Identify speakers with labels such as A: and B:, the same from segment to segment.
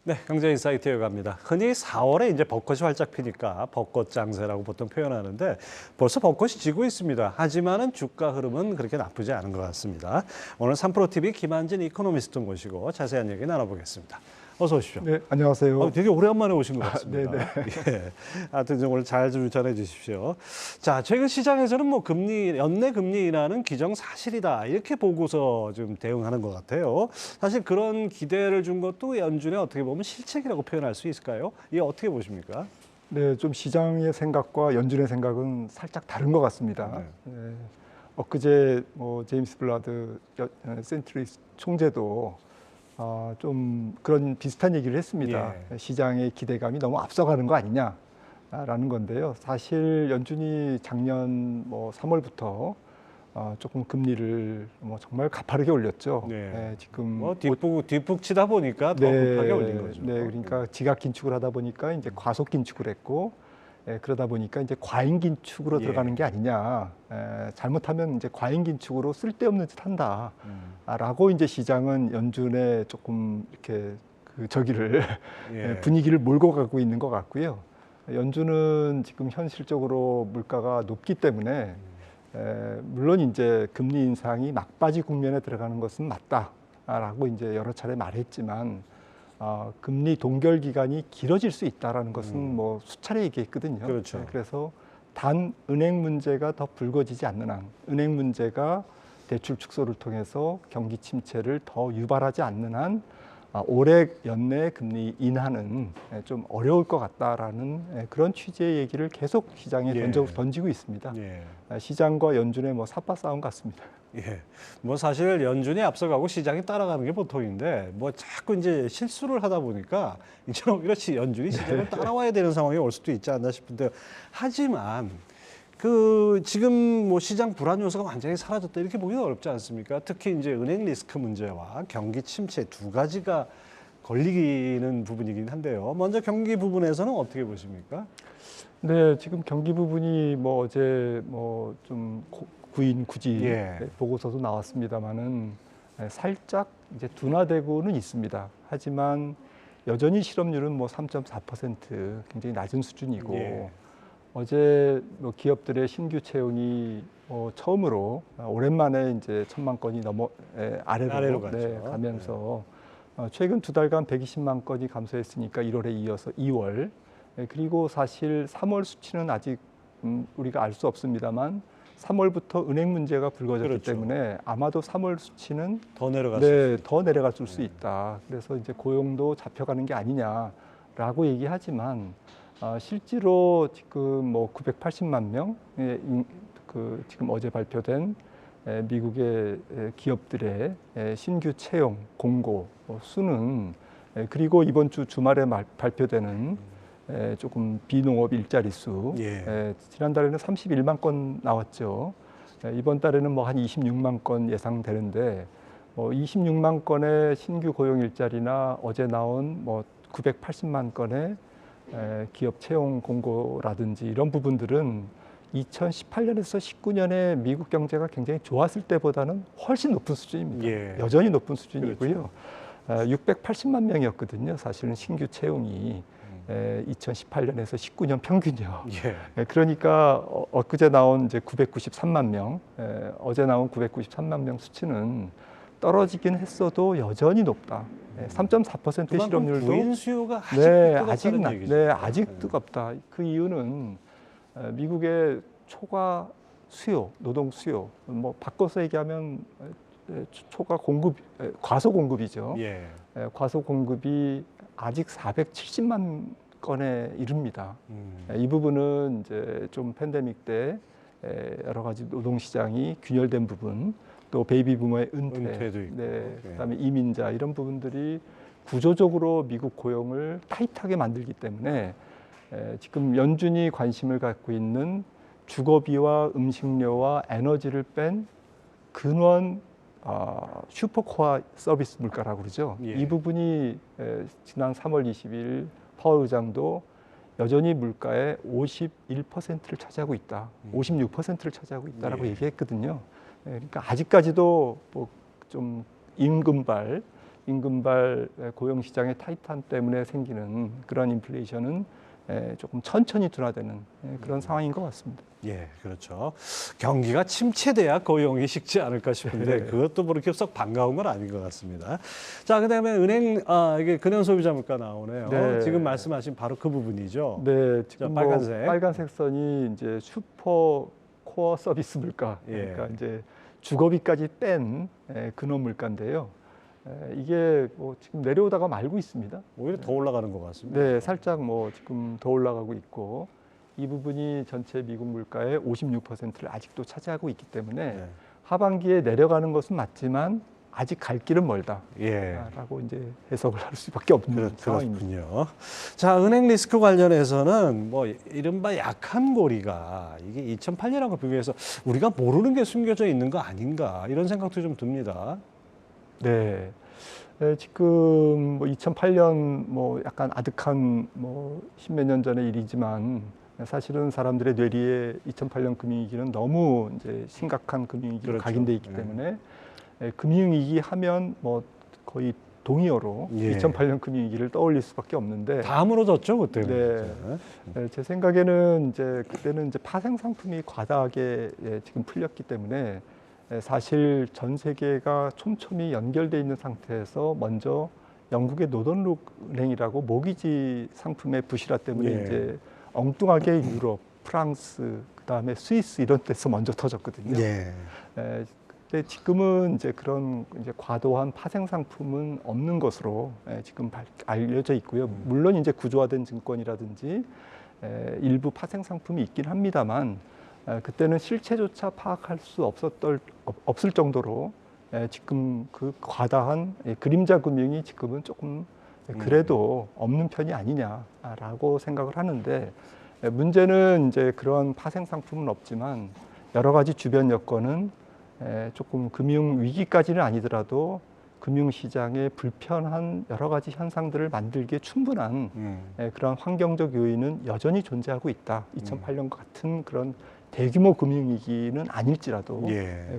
A: 네, 경제인사이트 이어갑니다. 흔히 4월에 이제 벚꽃이 활짝 피니까 벚꽃 장세라고 보통 표현하는데 벌써 벚꽃이 지고 있습니다. 하지만은 주가 흐름은 그렇게 나쁘지 않은 것 같습니다. 오늘 3프로TV 김한진 이코노미스트 모시고 자세한 얘기 나눠보겠습니다. 어서 오십시오.
B: 네, 안녕하세요.
A: 되게 오래간만에 오신 것 같습니다.
B: 네네.
A: 예. 하여튼 오늘 잘 좀 전해 주십시오. 자, 최근 시장에서는 뭐 연내 금리 인하는 기정사실이다. 이렇게 보고서 좀 대응하는 것 같아요. 사실 그런 기대를 준 것도 연준의 어떻게 보면 실책이라고 표현할 수 있을까요? 이게 어떻게 보십니까?
B: 네, 좀 시장의 생각과 연준의 생각은 살짝 다른 것 같습니다. 네. 엊그제 제임스 블라드 센트리스 총재도 좀 그런 비슷한 얘기를 했습니다.
A: 예.
B: 시장의 기대감이 너무 앞서가는 거 아니냐라는 건데요. 사실 연준이 작년 3월부터 조금 금리를 정말 가파르게 올렸죠.
A: 네.
B: 네, 지금
A: 뒷북 치다 보니까 더 급하게 올린 거죠.
B: 네, 그러니까 지각 긴축을 하다 보니까 이제 과속 긴축을 했고, 그러다 보니까 이제 과잉 긴축으로 들어가는 게 아니냐. 잘못하면 이제 과잉 긴축으로 쓸데없는 짓 한다라고 이제 시장은 연준에 조금 이렇게 분위기를 몰고 가고 있는 것 같고요. 연준은 지금 현실적으로 물가가 높기 때문에 물론 이제 금리 인상이 막바지 국면에 들어가는 것은 맞다라고 이제 여러 차례 말했지만 금리 동결 기간이 길어질 수 있다라는 것은 수차례 얘기했거든요.
A: 그렇죠.
B: 그래서 단 은행 문제가 더 불거지지 않는 한, 은행 문제가 대출 축소를 통해서 경기 침체를 더 유발하지 않는 한 올해 연내 금리 인하는 좀 어려울 것 같다라는 그런 취지의 얘기를 계속 시장에 던지고 있습니다. 시장과 연준의 삿바 싸움 같습니다.
A: 예. 사실 연준이 앞서가고 시장이 따라가는 게 보통인데 자꾸 이제 실수를 하다 보니까 이제 오히려 연준이 시장을 따라와야 되는 상황이 올 수도 있지 않나 싶은데요. 하지만 지금 시장 불안 요소가 완전히 사라졌다 이렇게 보기는 어렵지 않습니까? 특히 이제 은행 리스크 문제와 경기 침체 두 가지가 걸리는 부분이긴 한데요. 먼저 경기 부분에서는 어떻게 보십니까?
B: 네, 지금 경기 부분이 어제 좀 구인 구지 보고서도 나왔습니다만은 살짝 이제 둔화되고는 있습니다. 하지만 여전히 실업률은 3.4% 굉장히 낮은 수준이고 어제 기업들의 신규 채용이 처음으로 오랜만에 이제 1,000만 건이 아래로 가면서 최근 2달간 120만 건이 감소했으니까 1월에 이어서 2월 그리고 사실 3월 수치는 아직 우리가 알 수 없습니다만 3월부터 은행 문제가 불거졌기 때문에 아마도 3월 수치는
A: 더
B: 내려갔을 수 있다. 그래서 이제 고용도 잡혀가는 게 아니냐라고 얘기하지만 실제로 지금 980만 명 지금 어제 발표된 미국의 기업들의 신규 채용 공고 수는 그리고 이번 주 주말에 발표되는 조금 비농업 일자리 수 지난달에는 31만 건 나왔죠. 이번 달에는 한 26만 건 예상되는데 26만 건의 신규 고용 일자리나 어제 나온 980만 건의 기업 채용 공고라든지 이런 부분들은 2018년에서 19년에 미국 경제가 굉장히 좋았을 때보다는 훨씬 높은 수준입니다. 여전히 높은 수준이고요. 680만 명이었거든요. 사실은 신규 채용이 2018년에서 19년 평균이요. 그러니까 엊그제 나온 이제 993만 명, 어제 나온 993만 명 수치는 떨어지긴 했어도 여전히 높다. 3.4% 실업률도
A: 부인 수요가 아직도 얘기죠.
B: 아직 뜨겁다. 그 이유는 미국의 초과 수요, 노동 수요, 바꿔서 얘기하면 과소 공급이죠. 과소 공급이 아직 470만 건에 이릅니다. 이 부분은 이제 좀 팬데믹 때 여러 가지 노동 시장이 균열된 부분, 또 베이비 부머의
A: 은퇴도 있고,
B: 그다음에 이민자 이런 부분들이 구조적으로 미국 고용을 타이트하게 만들기 때문에 지금 연준이 관심을 갖고 있는 주거비와 음식료와 에너지를 뺀 근원 슈퍼코어 서비스 물가라고 그러죠. 이 부분이 지난 3월 20일 파월 의장도 여전히 물가의 51%를 차지하고 있다, 56%를 차지하고 있다라고 얘기했거든요. 그러니까 아직까지도 좀 임금발 임금발 고용 시장의 타이트함 때문에 생기는 그런 인플레이션은 조금 천천히 둔화되는 그런 상황인 것 같습니다.
A: 예, 그렇죠. 경기가 침체돼야 고용이 식지 않을까 싶은데 그것도 뭐 이렇게 썩 반가운 건 아닌 것 같습니다. 자, 그다음에 은행 이게 금연 소비자 물가 나오네요.
B: 네.
A: 지금 말씀하신 바로 그 부분이죠.
B: 네, 지금
A: 자, 빨간색.
B: 빨간색 선이 이제 슈퍼 코어 서비스 물가,
A: 예.
B: 그러니까 이제 주거비까지 뺀 근원 물가인데요. 이게 뭐 지금 내려오다가 말고 있습니다.
A: 오히려 더 올라가는 것 같습니다.
B: 네, 살짝 뭐 지금 더 올라가고 있고 이 부분이 전체 미국 물가의 56%를 아직도 차지하고 있기 때문에
A: 네.
B: 하반기에 내려가는 것은 맞지만 아직 갈 길은 멀다라고
A: 예.
B: 이제 해석을 할 수밖에 없는 상황입니다.
A: 그렇군요. 자, 은행 리스크 관련해서는 뭐 이른바 약한 고리가 이게 2008년하고 비교해서 우리가 모르는 게 숨겨져 있는 거 아닌가 이런 생각도 좀 듭니다.
B: 네. 지금 뭐 2008년 뭐 약간 아득한 뭐 십몇 년 전의 일이지만 사실은 사람들의 뇌리에 2008년 금융위기는 너무 이제 심각한 금융위기로
A: 그렇죠.
B: 각인돼 있기 때문에 금융위기 하면 뭐 거의 동의어로
A: 예.
B: 2008년 금융위기를 떠올릴 수밖에 없는데
A: 다 무너졌죠 그때는.
B: 네.
A: 진짜.
B: 제 생각에는 이제 그때는 이제 파생 상품이 과다하게 지금 풀렸기 때문에 사실 전 세계가 촘촘히 연결돼 있는 상태에서 먼저 영국의 노던룩은행이라고 모기지 상품의 부실화 때문에
A: 예.
B: 이제 엉뚱하게 유럽, 프랑스, 그다음에 스위스 이런 데서 먼저 터졌거든요.
A: 예.
B: 근데 지금은 이제 그런 이제 과도한 파생 상품은 없는 것으로 지금 알려져 있고요. 물론 이제 구조화된 증권이라든지 일부 파생 상품이 있긴 합니다만 그때는 실체조차 파악할 수 없을 정도로 지금 그 과다한 그림자 금융이 지금은 조금 그래도 없는 편이 아니냐라고 생각을 하는데 문제는 이제 그런 파생 상품은 없지만 여러 가지 주변 여건은 조금 금융 위기까지는 아니더라도 금융시장에 불편한 여러 가지 현상들을 만들기에 충분한 그런 환경적 요인은 여전히 존재하고 있다. 2008년 같은 그런 대규모 금융위기는 아닐지라도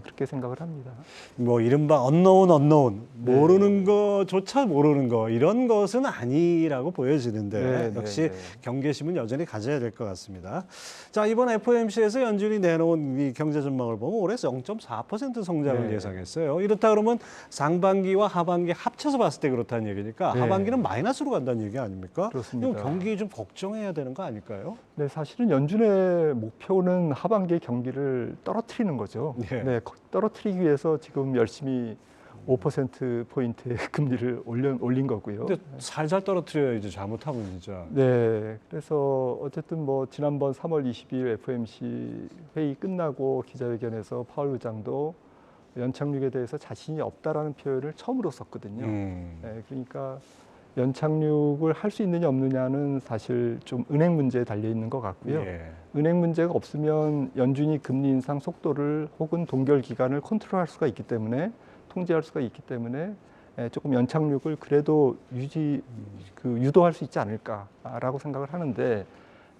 B: 그렇게 생각을 합니다.
A: 뭐 이른바 언노운 모르는 거조차 모르는 거 이런 것은 아니라고 보여지는데 역시 경계심은 여전히 가져야 될 것 같습니다. 자, 이번 FOMC에서 연준이 내놓은 이 경제 전망을 보면 올해 0.4% 성장을 예상했어요. 이렇다 그러면 상반기와 하반기 합쳐서 봤을 때 그렇다는 얘기니까 하반기는 마이너스로 간다는 얘기 아닙니까?
B: 그렇습니다.
A: 이건 경기 좀 걱정해야 되는 거 아닐까요?
B: 네, 사실은 연준의 목표는 하반기의 경기를 떨어뜨리는 거죠. 네, 떨어뜨리기 위해서 지금 열심히 5%포인트의 금리를 올린 거고요.
A: 근데 살살 떨어뜨려야지 잘못하면 진짜.
B: 네, 그래서 어쨌든 뭐 지난번 3월 20일 FOMC 회의 끝나고 기자회견에서 파월 의장도 연착륙에 대해서 자신이 없다라는 표현을 처음으로 썼거든요. 네, 그러니까 연착륙을 할 수 있느냐 없느냐는 사실 좀 은행 문제에 달려 있는 것 같고요. 은행 문제가 없으면 연준이 금리 인상 속도를 혹은 동결 기간을 컨트롤할 수가 있기 때문에 통제할 수가 있기 때문에 조금 연착륙을 그래도 유도할 수 있지 않을까라고 생각을 하는데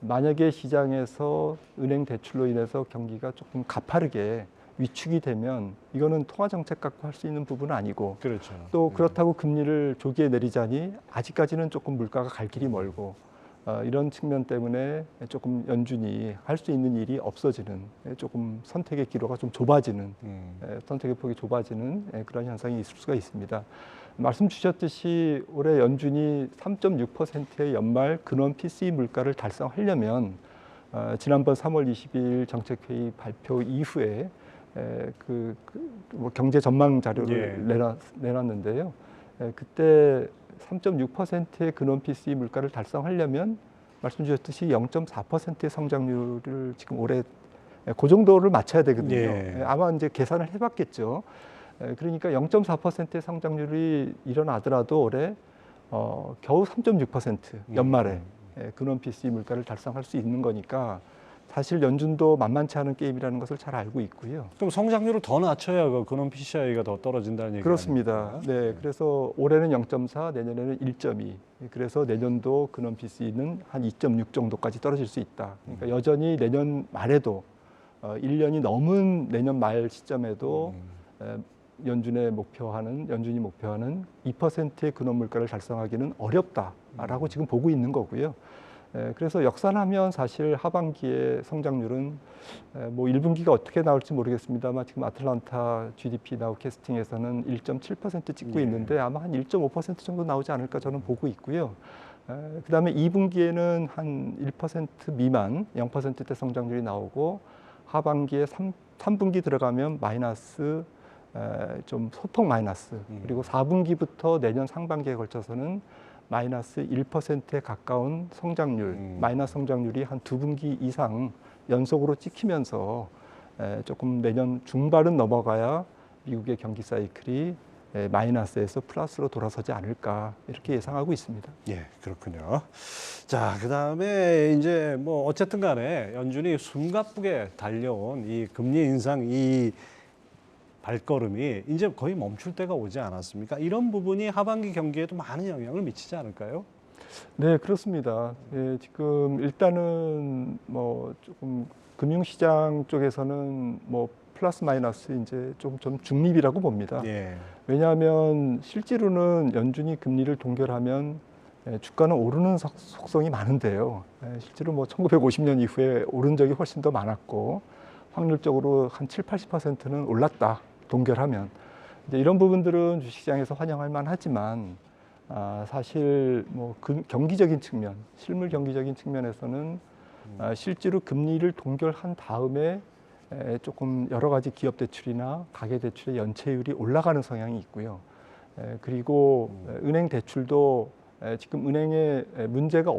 B: 만약에 시장에서 은행 대출로 인해서 경기가 조금 가파르게 위축이 되면 이거는 통화 정책 갖고 할 수 있는 부분은 아니고
A: 그렇죠.
B: 또 그렇다고 금리를 조기에 내리자니 아직까지는 조금 물가가 갈 길이 멀고 이런 측면 때문에 조금 연준이 할 수 있는 일이 없어지는 조금 선택의 기로가 좀 좁아지는 선택의 폭이 좁아지는 그런 현상이 있을 수가 있습니다. 말씀 주셨듯이 올해 연준이 3.6%의 연말 근원 PCE 물가를 달성하려면 지난번 3월 20일 정책회의 발표 이후에 뭐 경제 전망 자료를 내놨는데요. 그때 3.6%의 근원 PCE 물가를 달성하려면 말씀 주셨듯이 0.4%의 성장률을 지금 올해 그 정도를 맞춰야 되거든요. 아마 이제 계산을 해봤겠죠. 그러니까 0.4%의 성장률이 일어나더라도 올해 겨우 3.6% 연말에 근원 PCE 물가를 달성할 수 있는 거니까 사실 연준도 만만치 않은 게임이라는 것을 잘 알고 있고요.
A: 그럼 성장률을 더 낮춰야 그 근원 PCI가 더 떨어진다는 얘기가
B: 그렇습니다.
A: 아닙니까?
B: 네, 그래서 올해는 0.4, 내년에는 1.2. 그래서 내년도 근원 PC는 한 2.6 정도까지 떨어질 수 있다. 그러니까 여전히 내년 말에도 1년이 넘은 내년 말 시점에도 연준이 목표하는 2%의 근원 물가를 달성하기는 어렵다라고 지금 보고 있는 거고요. 그래서 역산하면 사실 하반기의 성장률은 뭐 1분기가 어떻게 나올지 모르겠습니다만 지금 아틀란타 GDP 나우캐스팅에서는 1.7% 찍고 있는데 아마 한 1.5% 정도 나오지 않을까 저는 보고 있고요. 그다음에 2분기에는 한 1% 미만 0%대 성장률이 나오고 하반기에 3분기 들어가면 마이너스 좀 소폭 마이너스 그리고 4분기부터 내년 상반기에 걸쳐서는 마이너스 1%에 가까운 성장률, 마이너스 성장률이 한 2분기 이상 연속으로 찍히면서 조금 내년 중반은 넘어가야 미국의 경기 사이클이 마이너스에서 플러스로 돌아서지 않을까 이렇게 예상하고 있습니다.
A: 예, 그렇군요. 자, 그다음에 이제 뭐 어쨌든 간에 연준이 숨가쁘게 달려온 이 금리 인상 이 발걸음이 이제 거의 멈출 때가 오지 않았습니까? 이런 부분이 하반기 경기에도 많은 영향을 미치지 않을까요?
B: 네, 그렇습니다. 예, 지금 일단은 뭐 조금 금융시장 쪽에서는 뭐 플러스 마이너스 이제 좀 중립이라고 봅니다.
A: 예.
B: 왜냐하면 실제로는 연준이 금리를 동결하면 주가는 오르는 속성이 많은데요. 실제로 뭐 1950년 이후에 오른 적이 훨씬 더 많았고 확률적으로 한 7, 80%는 올랐다. 동결하면 이제 이런 부분들은 주식시장에서 환영할 만하지만 사실 뭐 경기적인 측면, 실물 경기적인 측면에서는 실제로 금리를 동결한 다음에 조금 여러 가지 기업 대출이나 가계 대출의 연체율이 올라가는 성향이 있고요. 그리고 은행 대출도 지금 은행 문제가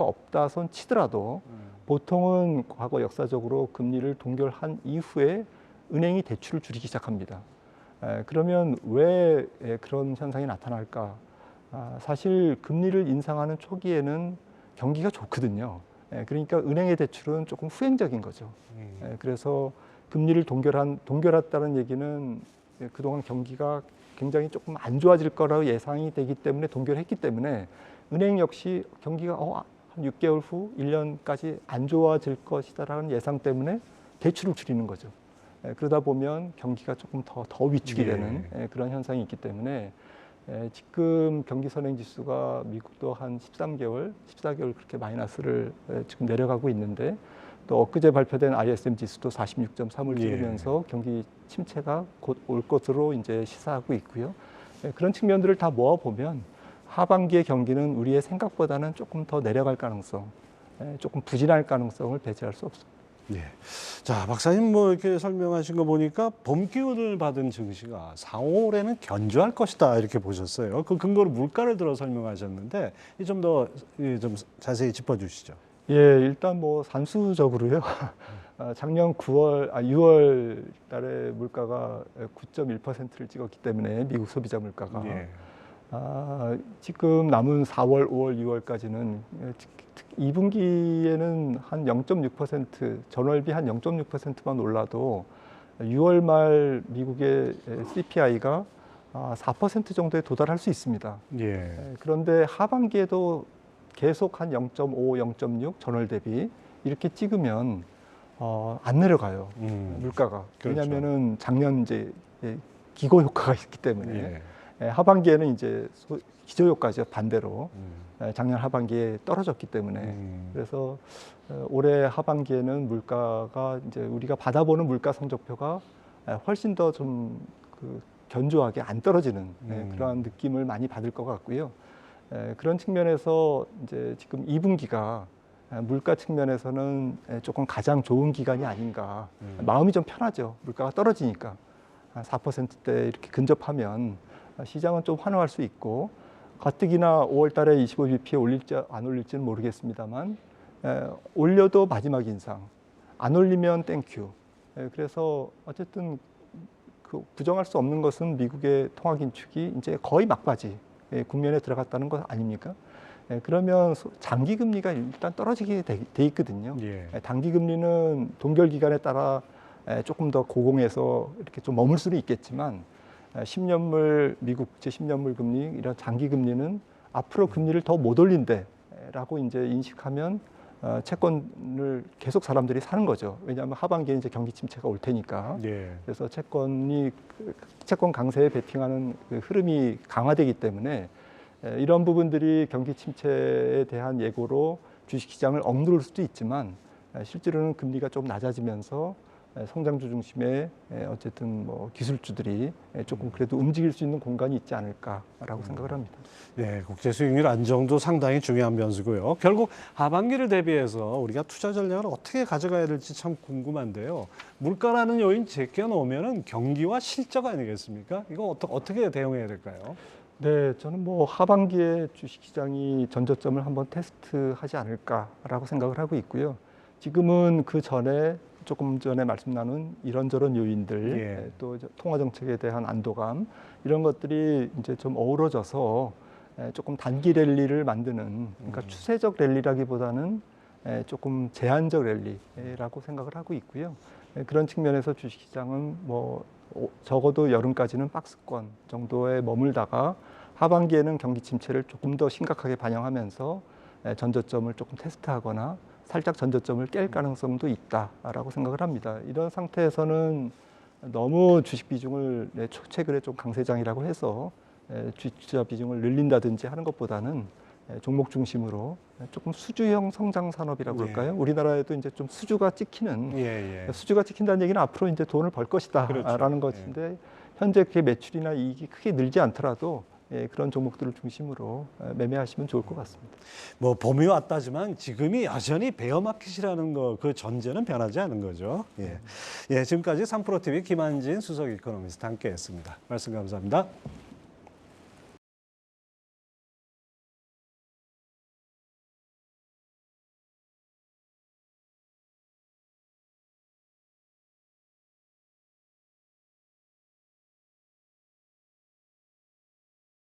B: 없다 손 치더라도 보통은 과거 역사적으로 금리를 동결한 이후에 은행이 대출을 줄이기 시작합니다. 그러면 왜 그런 현상이 나타날까? 사실 금리를 인상하는 초기에는 경기가 좋거든요. 그러니까 은행의 대출은 조금 후행적인 거죠. 그래서 금리를 동결했다는 얘기는 그동안 경기가 굉장히 조금 안 좋아질 거라고 예상이 되기 때문에 동결했기 때문에 은행 역시 경기가 한 6개월 후 1년까지 안 좋아질 것이다라는 예상 때문에 대출을 줄이는 거죠. 그러다 보면 경기가 조금 더 위축이 되는 그런 현상이 있기 때문에 지금 경기 선행 지수가 미국도 한 13개월, 14개월 그렇게 마이너스를 지금 내려가고 있는데 또 엊그제 발표된 ISM 지수도 46.3을 찍으면서 경기 침체가 곧 올 것으로 이제 시사하고 있고요. 그런 측면들을 다 모아 보면 하반기의 경기는 우리의 생각보다는 조금 더 내려갈 가능성, 조금 부진할 가능성을 배제할 수 없습니다.
A: 예. 자, 박사님 뭐 이렇게 설명하신 거 보니까 봄 기운을 받은 증시가 4, 5월에는 견조할 것이다 이렇게 보셨어요. 그 근거로 물가를 들어 설명하셨는데 좀 더 좀 자세히 짚어주시죠.
B: 예, 일단 뭐 산수적으로요. 작년 6월 달에 물가가 9.1%를 찍었기 때문에 미국 소비자 물가가 지금 남은 4월, 5월, 6월까지는 2분기에는 한 0.6% 전월비 한 0.6%만 올라도 6월 말 미국의 CPI가 4% 정도에 도달할 수 있습니다. 그런데 하반기에도 계속 한 0.5, 0.6 전월 대비 이렇게 찍으면 안 내려가요. 물가가.
A: 그렇죠.
B: 왜냐하면은 작년 이제 기고 효과가 있기 때문에 하반기에는 이제 기저 효과죠. 반대로 작년 하반기에 떨어졌기 때문에 그래서 올해 하반기에는 물가가 이제 우리가 받아보는 물가 성적표가 훨씬 더 좀 견조하게 안 떨어지는 그러한 느낌을 많이 받을 것 같고요. 그런 측면에서 이제 지금 2분기가 물가 측면에서는 조금 가장 좋은 기간이 아닌가. 마음이 좀 편하죠. 물가가 떨어지니까 한 4%대 이렇게 근접하면 시장은 좀 환호할 수 있고 가뜩이나 5월 달에 25bp에 올릴지 안 올릴지는 모르겠습니다만 올려도 마지막 인상, 안 올리면 땡큐. 그래서 어쨌든 부정할 수 없는 것은 미국의 통화 긴축이 이제 거의 막바지 국면에 들어갔다는 것 아닙니까? 그러면 장기 금리가 일단 떨어지게 돼 있거든요. 단기 금리는 동결 기간에 따라 조금 더 고공해서 이렇게 좀 머물 수는 있겠지만 10년물 미국 국채 10년물 금리 이런 장기 금리는 앞으로 금리를 더 못 올린대라고 이제 인식하면 채권을 계속 사람들이 사는 거죠. 왜냐하면 하반기에 이제 경기 침체가 올 테니까.
A: 예.
B: 그래서 채권 강세에 베팅하는 그 흐름이 강화되기 때문에 이런 부분들이 경기 침체에 대한 예고로 주식시장을 억누를 수도 있지만 실제로는 금리가 좀 낮아지면서 성장주 중심의 어쨌든 뭐 기술주들이 조금 그래도 움직일 수 있는 공간이 있지 않을까라고 생각을 합니다.
A: 네, 국제 수익률 안정도 상당히 중요한 변수고요. 결국 하반기를 대비해서 우리가 투자 전략을 어떻게 가져가야 될지 참 궁금한데요. 물가라는 요인 제껴놓으면은 경기와 실적 아니겠습니까? 이거 어떻게 대응해야 될까요?
B: 네, 저는 뭐 하반기에 주식시장이 전저점을 한번 테스트하지 않을까라고 생각을 하고 있고요. 지금은 그 전에 조금 전에 말씀 나눈 이런저런 요인들,
A: 예.
B: 또 통화 정책에 대한 안도감 이런 것들이 이제 좀 어우러져서 조금 단기 랠리를 만드는, 그러니까 추세적 랠리라기보다는 조금 제한적 랠리라고 생각을 하고 있고요. 그런 측면에서 주식시장은 뭐 적어도 여름까지는 박스권 정도에 머물다가 하반기에는 경기 침체를 조금 더 심각하게 반영하면서 전저점을 조금 테스트하거나 살짝 전저점을 깰 가능성도 있다라고 생각을 합니다. 이런 상태에서는 너무 주식 비중을 최근에 좀 강세장이라고 해서 주식 투자 비중을 늘린다든지 하는 것보다는 종목 중심으로 조금 수주형 성장 산업이라고 그럴까요? 우리나라에도 이제 좀 수주가 찍히는 수주가 찍힌다는 얘기는 앞으로 이제 돈을 벌 것이다라는 것인데 현재 그게 매출이나 이익이 크게 늘지 않더라도 그런 종목들을 중심으로 매매하시면 좋을 것 같습니다.
A: 뭐 봄이 왔다지만 지금이 여전히 베어마켓이라는 거 그 전제는 변하지 않은 거죠. 예, 지금까지 3프로TV 김한진 수석 이코노미스트 함께했습니다. 말씀 감사합니다.